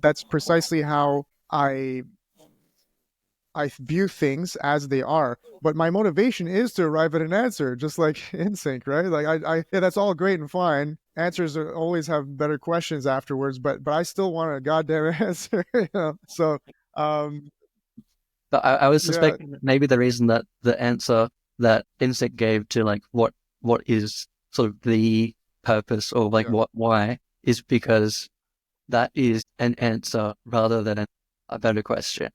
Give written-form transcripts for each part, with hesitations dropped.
That's precisely how I view things as they are, but my motivation is to arrive at an answer, just like in sync, right? Like yeah, that's all great and fine. Answers always have better questions afterwards, but I still want a goddamn answer, you know? So, um, But I was yeah, suspecting that maybe the reason that the answer that insect gave to like what is sort of the purpose or like yeah. what why is because that is an answer rather than a better question.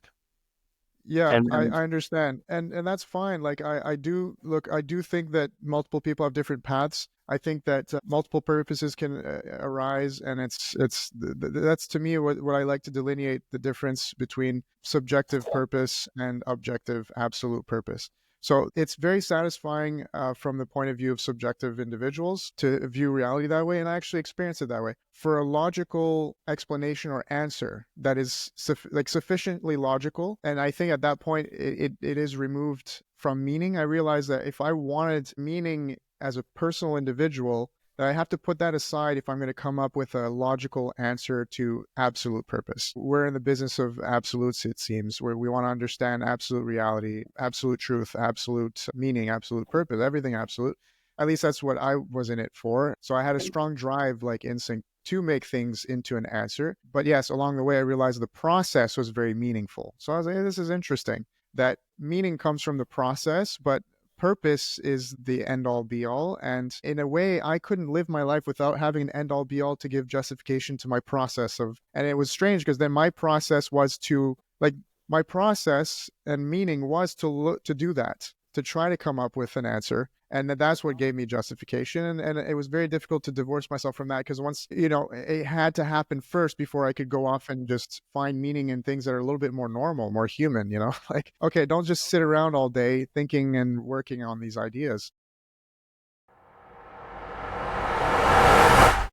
Yeah, And I understand. And that's fine. Like I do look, I do think that multiple people have different paths. I think that multiple purposes can arise, and that's to me what I like to delineate the difference between subjective purpose and objective absolute purpose. So it's very satisfying from the point of view of subjective individuals to view reality that way, and I actually experience it that way. For a logical explanation or answer that is like sufficiently logical, and I think at that point it is removed from meaning. I realized that if I wanted meaning as a personal individual, that I have to put that aside if I'm going to come up with a logical answer to absolute purpose. We're in the business of absolutes, it seems, where we want to understand absolute reality, absolute truth, absolute meaning, absolute purpose, everything absolute. At least that's what I was in it for. So I had a strong drive, like instinct, to make things into an answer. But yes, along the way, I realized the process was very meaningful. So I was like, hey, this is interesting. That meaning comes from the process, but purpose is the end all be all. And in a way, I couldn't live my life without having an end all be all to give justification to my process of. And it was strange because then my process was to, like, my process and meaning was to look to do that, to try to come up with an answer, and that's what gave me justification, and it was very difficult to divorce myself from that because once it had to happen first before I could go off and just find meaning in things that are a little bit more normal, more human, like, okay, don't just sit around all day thinking and working on these ideas.